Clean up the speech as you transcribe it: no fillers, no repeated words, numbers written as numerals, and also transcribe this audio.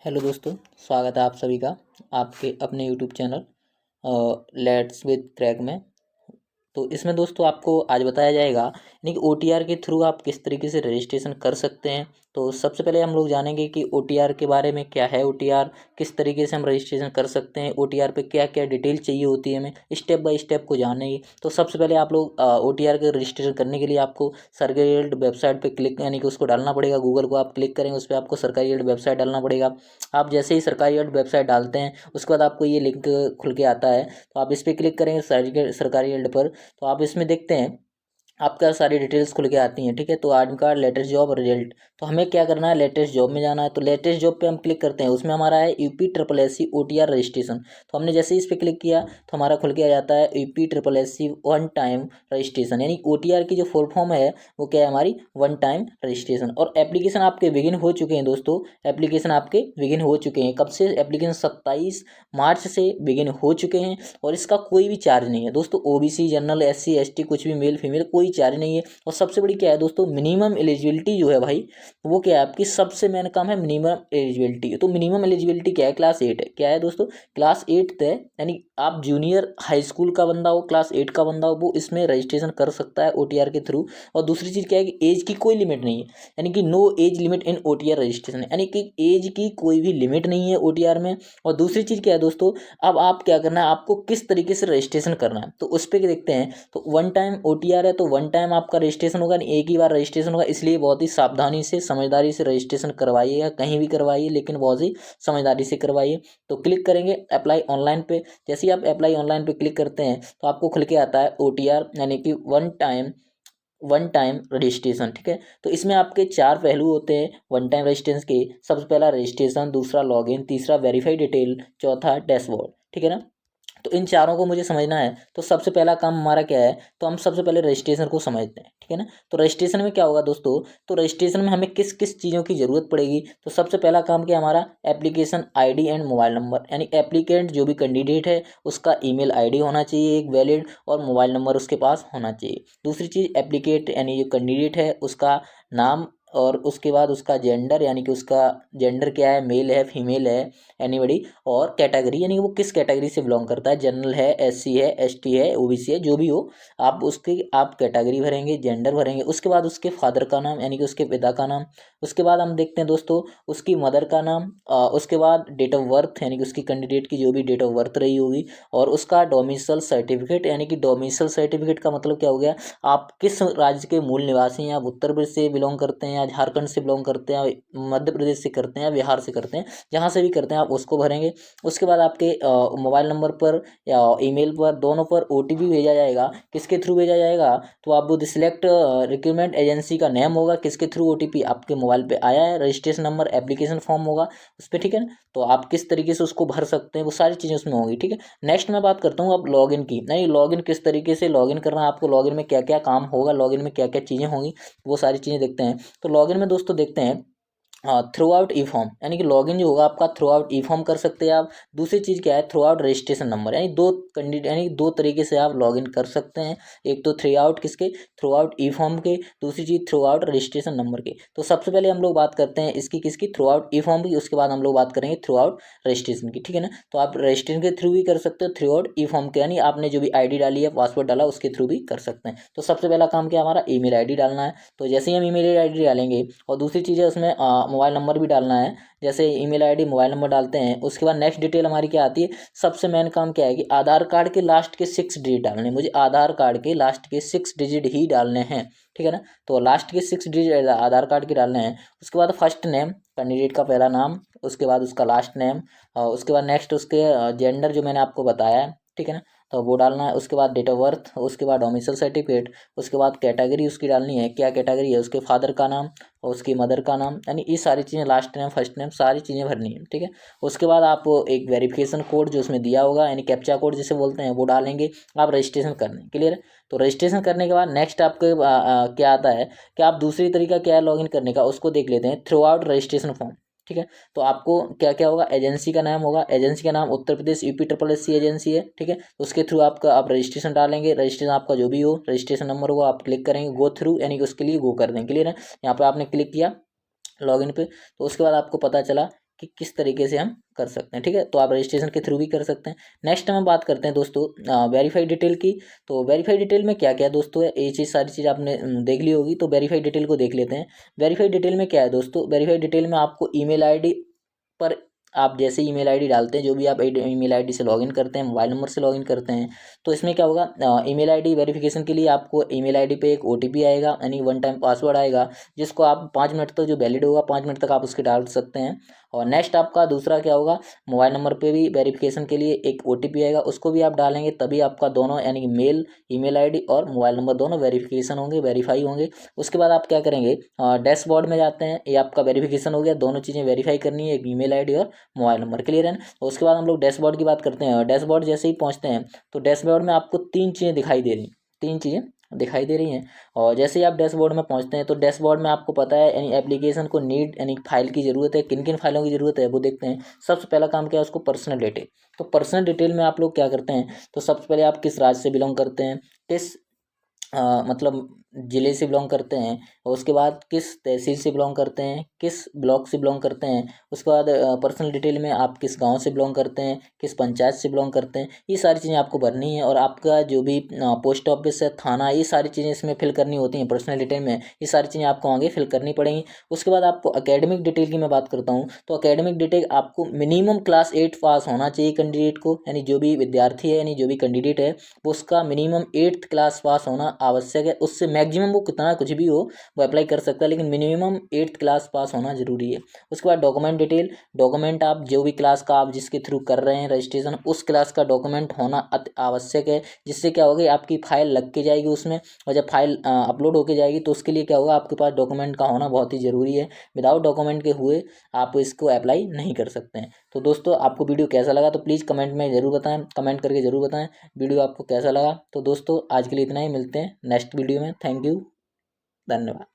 Hello दोस्तों, स्वागत है आप सभी का आपके अपने YouTube channel let's with crack में। तो इसमें दोस्तों आपको आज बताया जाएगा यानी कि ओटीआर के थ्रू आप किस तरीके से रजिस्ट्रेशन कर सकते हैं। तो सबसे पहले हम लोग जानेंगे कि ओटीआर के बारे में क्या है, ओटीआर किस तरीके से हम रजिस्ट्रेशन कर सकते हैं, ओटीआर पे क्या क्या डिटेल चाहिए होती है, हमें स्टेप बाय स्टेप को जानेंगे। तो सबसे पहले आप लोग ओटीआर के रजिस्ट्रेशन करने के लिए आपको सरकारी वेबसाइट पे क्लिक यानी कि उसको डालना पड़ेगा। गूगल को आप क्लिक करेंगे, उस पर आपको सरकारी वेबसाइट डालना पड़ेगा। आप जैसे ही सरकारी वेबसाइट डालते हैं उसके बाद आपको ये लिंक खुल के आता है, तो आप इस पर क्लिक करेंगे सरकारी पर। तो आप इसमें देखते हैं आपका सारी डिटेल्स खुल के आती हैं। ठीक है, तो आधार कार्ड, लेटेस्ट जॉब और रिजल्ट। तो हमें क्या करना है, लेटेस्ट जॉब में जाना है। तो लेटेस्ट जॉब पे हम क्लिक करते हैं, उसमें हमारा है UP triple S C OTR registration. तो हमने जैसे ही इस पर क्लिक किया तो हमारा खुल के आ जाता है UP triple S C one time registration, यानी ओटीआर की जो फुल फॉर्म है वो क्या है, हमारी वन टाइम रजिस्ट्रेशन। और एप्लीकेशन आपके बिगिन हो चुके हैं दोस्तों, एप्लीकेशन आपके बिगिन हो चुके हैं। कब से एप्लीकेशन? 27 मार्च से बिगिन हो चुके हैं। और इसका कोई भी चार्ज नहीं है दोस्तों। ओबीसी, जनरल, एससी, एसटी, कुछ भी मेल फीमेल कोई चार्ज नहीं है। और सबसे बड़ी क्या है दोस्तों, मिनिमम एलिजिबिलिटी जो है भाई, वो क्या है आपकी, सबसे मेन काम है मिनिमम एलिजिबिलिटी। तो मिनिमम एलिजिबिलिटी क्या है? क्लास 8 है। क्या है दोस्तों? क्लास 8 है, यानी आप जूनियर हाई स्कूल का बंदा हो, क्लास 8 का बंदा हो, वो इसमें रजिस्ट्रेशन कर सकता है ओटीआर के थ्रू। और दूसरी चीज़ क्या है कि एज की कोई लिमिट नहीं है, यानी कि no age limit in OTR registration, यानी कि एज की कोई भी लिमिट नहीं है ओटीआर में। और दूसरी चीज़ क्या है दोस्तों, अब आप क्या करना है, आपको किस तरीके से रजिस्ट्रेशन करना है तो उस पर देखते हैं। तो वन टाइम ओटीआर है, तो वन टाइम आपका रजिस्ट्रेशन होगा, एक ही बार रजिस्ट्रेशन होगा। इसलिए बहुत ही सावधानी से, समझदारी से रजिस्ट्रेशन करवाइए, या कहीं भी करवाइए लेकिन बहुत ही समझदारी से करवाइए। तो क्लिक करेंगे अप्लाई ऑनलाइन पे। जैसे ही आप अप्लाई ऑनलाइन पे क्लिक करते हैं तो आपको खुल के आता है ओटीआर, यानी कि वन टाइम रजिस्ट्रेशन। ठीक है, तो इसमें आपके 4 पहलू होते हैं वन टाइम रजिस्ट्रेशन के। सबसे पहला रजिस्ट्रेशन, दूसरा लॉगिन, तीसरा वेरीफाई डिटेल, चौथा डैशबोर्ड। ठीक है ना, तो इन चारों को मुझे समझना है। तो सबसे पहला काम हमारा क्या है, तो हम सबसे पहले रजिस्ट्रेशन को समझते हैं। ठीक है ना, तो रजिस्ट्रेशन में क्या होगा दोस्तों, तो रजिस्ट्रेशन में हमें किस किस चीज़ों की ज़रूरत पड़ेगी। तो सबसे पहला काम क्या हमारा, application ID and mobile number, यानी एप्लीकेंट जो भी कैंडिडेट है उसका ईमेल आईडी होना चाहिए एक वैलिड, और मोबाइल नंबर उसके पास होना चाहिए। दूसरी चीज़, एप्लीकेट यानी जो कैंडिडेट है उसका नाम, और उसके बाद उसका जेंडर, यानी कि उसका जेंडर क्या है, मेल है, फीमेल है, एनीबडी। और कैटेगरी, यानी कि वो किस कैटेगरी से बिलोंग करता है, जनरल है, एससी है, एसटी है, ओबीसी है, जो भी हो आप उसकी आप कैटेगरी भरेंगे, जेंडर भरेंगे। उसके बाद उसके फादर का नाम, यानी कि उसके पिता का नाम। उसके बाद हम देखते हैं दोस्तों उसकी मदर का नाम। उसके बाद डेट ऑफ बर्थ, यानी कि उसकी कैंडिडेट की जो भी डेट ऑफ बर्थ रही होगी। और उसका डोमिसाइल सर्टिफिकेट, यानी कि डोमिसाइल सर्टिफिकेट का मतलब क्या हो गया, आप किस राज्य के मूल निवासी हैं, आप उत्तर प्रदेश से बिलोंग करते हैं, या झारखंड से बिलोंग करते हैं, या मध्य प्रदेश से करते हैं, या बिहार से करते हैं, जहाँ से भी करते हैं आप उसको भरेंगे। उसके बाद आपके मोबाइल नंबर पर या ईमेल पर, दोनों पर ओटीपी भेजा जाएगा। किसके थ्रू भेजा जाएगा, तो आप वो सिलेक्ट रिक्रूटमेंट एजेंसी का नेम होगा, किसके थ्रू ओटीपी आपके मोबाइल पे आया है, रजिस्ट्रेशन नंबर, एप्लीकेशन फॉर्म होगा उस पर। ठीक है ना, तो आप किस तरीके से उसको भर सकते हैं, वो सारी चीज़ें उसमें होंगी। ठीक है, नेक्स्ट मैं बात करता हूँ अब लॉगिन की। नहीं, लॉगिन किस तरीके से लॉगिन करना है आपको, लॉगिन में क्या क्या काम होगा, लॉगिन में क्या क्या चीज़ें होंगी, वो सारी चीज़ें देखते हैं। तो लॉगिन में दोस्तों देखते हैं थ्रू आउट ई फॉर्म, यानी कि लॉगिन जो होगा आपका थ्रू आउट ई फॉर्म कर सकते हैं आप। दूसरी चीज़ क्या है, थ्रू आउट रजिस्ट्रेशन नंबर, यानी दो कैंडिडेट, यानी दो तरीके से आप लॉगिन कर सकते हैं। एक तो थ्रू आउट किसके, थ्रू आउट ई फॉर्म के, दूसरी चीज़ थ्रू आउट रजिस्ट्रेशन नंबर के। तो सबसे पहले हम लोग बात करते हैं इसकी किसकी, थ्रू आउट ई फॉर्म की। उसके बाद हम लोग बात करेंगे थ्रू आउट रजिस्ट्रेशन की। ठीक है ना, तो आप रजिस्ट्रेशन के थ्रू भी कर सकते हो, थ्रू आउट ई फॉर्म के, यानी आपने जो भी आईडी डाली है, पासवर्ड डाला, उसके थ्रू भी कर सकते हैं। तो सबसे पहला काम क्या हमारा, ईमेल आईडी डालना है। तो जैसे ही हम ईमेल आईडी डालेंगे, और दूसरी चीज़ है उसमें मोबाइल नंबर भी डालना है। जैसे ईमेल आईडी, मोबाइल नंबर डालते हैं, उसके बाद नेक्स्ट डिटेल हमारी क्या आती है, सबसे मेन काम क्या है कि आधार कार्ड के लास्ट के 6 डिजिट डालने हैं। मुझे आधार कार्ड के लास्ट के 6 डिजिट ही डालने हैं। ठीक है ना, तो लास्ट के 6 डिजिट आधार कार्ड के डालने हैं। उसके बाद फर्स्ट नेम, कैंडिडेट का पहला नाम, उसके बाद उसका लास्ट नेम, उसके बाद नेक्स्ट उसके जेंडर जो मैंने आपको बताया है। ठीक है ना, तो वो डालना है। उसके बाद डेट ऑफ बर्थ, उसके बाद डोमिसाइल सर्टिफिकेट, उसके बाद कैटेगरी उसकी डालनी है, क्या कैटेगरी है, उसके फादर का नाम और उसकी मदर का नाम, यानी ये सारी चीज़ें, लास्ट नेम, फर्स्ट नेम, सारी चीज़ें भरनी है। ठीक है, उसके बाद आप एक वेरिफिकेशन कोड जो उसमें दिया होगा, यानी कैप्चा कोड जिसे बोलते हैं, वो डालेंगे आप रजिस्ट्रेशन करने। क्लियर है, तो रजिस्ट्रेशन करने के बाद नेक्स्ट आपके क्या आता है कि आप दूसरी तरीका क्या है लॉगिन करने का, उसको देख लेते हैं, थ्रू आउट रजिस्ट्रेशन फॉर्म। ठीक है, तो आपको क्या क्या होगा, एजेंसी का नाम होगा, एजेंसी का नाम Uttar Pradesh UP triple S C agency है। ठीक है, तो उसके थ्रू आपका आप रजिस्ट्रेशन डालेंगे, रजिस्ट्रेशन आपका जो भी हो, रजिस्ट्रेशन नंबर होगा, आप क्लिक करेंगे गो थ्रू, यानी कि उसके लिए गो कर देंगे। क्लियर है, यहाँ पे आपने क्लिक किया लॉगिन पे, तो उसके बाद आपको पता चला कि किस तरीके से हम कर सकते हैं। ठीक है, तो आप रजिस्ट्रेशन के थ्रू भी कर सकते हैं। नेक्स्ट हम बात करते हैं दोस्तों वेरीफाई डिटेल की। तो वेरीफाई डिटेल में क्या क्या दोस्तों है, ये चीज़ सारी चीज़ आपने देख ली होगी। तो वेरीफाई डिटेल को देख लेते हैं। वेरीफाई डिटेल में क्या है दोस्तों, वेरीफाई डिटेल में आपको ईमेल आईडी पर आप जैसे ईमेल आईडी डालते हैं, जो भी आप ईमेल आईडी से लॉगिन करते हैं, मोबाइल नंबर से लॉगिन करते हैं, तो इसमें क्या होगा, ईमेल आईडी वेरिफिकेशन के लिए आपको ईमेल आईडी पे एक ओटीपी आएगा, यानी वन टाइम पासवर्ड आएगा, जिसको आप 5 मिनट तक जो वैलिड होगा 5 मिनट तक आप उसके डाल सकते हैं। और नेक्स्ट आपका दूसरा क्या होगा, मोबाइल नंबर पे भी वेरिफिकेशन के लिए एक ओटीपी आएगा, उसको भी आप डालेंगे, तभी आपका दोनों यानी कि मेल ईमेल आईडी और मोबाइल नंबर दोनों वेरिफिकेशन होंगे, वेरीफाई होंगे। उसके बाद आप क्या करेंगे, डैशबोर्ड में जाते हैं। ये आपका वेरिफिकेशन हो गया, दोनों चीज़ें वेरीफाई करनी है, एक ईमेल आईडी और मोबाइल नंबर। क्लियर है ना। और उसके बाद हम लोग डैशबोर्ड की बात करते हैं। डैशबोर्ड जैसे ही पहुंचते हैं तो डैशबोर्ड में आपको तीन चीज़ें दिखाई दे रही, तीन चीज़ें दिखाई दे रही हैं। और जैसे ही आप डैशबोर्ड में पहुंचते हैं तो डैशबोर्ड में आपको पता है यानी एप्लीकेशन को नीड यानी फाइल की ज़रूरत है, किन किन फाइलों की ज़रूरत है वो देखते हैं। सबसे पहला काम क्या है, उसको पर्सनल डिटेल। तो पर्सनल डिटेल में आप लोग क्या करते हैं, तो सबसे पहले आप किस राज्य से बिलोंग करते हैं, किस मतलब ज़िले से बिलोंग करते हैं, और उसके बाद किस तहसील से बिलोंग करते हैं, किस ब्लॉक से बिलोंग करते हैं। उसके बाद पर्सनल डिटेल में आप किस गांव से बिलोंग करते हैं, किस पंचायत से बिलोंग करते हैं, ये सारी चीज़ें आपको भरनी है। और आपका जो भी पोस्ट ऑफिस है, थाना, ये सारी चीज़ें इसमें फिल करनी होती हैं पर्सनल डिटेल में। ये सारी चीज़ें आपको आगे फिल करनी पड़ेंगी। उसके बाद आपको एकेडमिक डिटेल की मैं बात करता हूँ, तो एकेडमिक डिटेल आपको मिनिमम क्लास 8 पास होना चाहिए कैंडिडेट को, यानी जो भी विद्यार्थी है यानी जो भी कैंडिडेट है वो उसका मिनिमम 8th क्लास पास होना आवश्यक है। उससे मैक्सिमम वो कितना कुछ भी हो वो अप्लाई कर सकता है, लेकिन मिनिमम 8th क्लास पास होना जरूरी है। उसके बाद डॉक्यूमेंट डिटेल, डॉक्यूमेंट आप जो भी क्लास का आप जिसके थ्रू कर रहे हैं रजिस्ट्रेशन, उस क्लास का डॉक्यूमेंट होना अति आवश्यक है, जिससे क्या होगा आपकी फाइल लग के जाएगी उसमें। और जब फाइल अपलोड होके जाएगी तो उसके लिए क्या होगा, आपके पास डॉक्यूमेंट का होना बहुत ही ज़रूरी है। विदाउट डॉक्यूमेंट के हुए आप इसको अप्लाई नहीं कर सकते हैं। तो दोस्तों आपको वीडियो कैसा लगा तो प्लीज़ कमेंट में ज़रूर बताएं, कमेंट करके ज़रूर बताएं वीडियो आपको कैसा लगा। तो दोस्तों आज के लिए इतना ही, मिलते हैं नेक्स्ट वीडियो में। थैंक यू, धन्यवाद।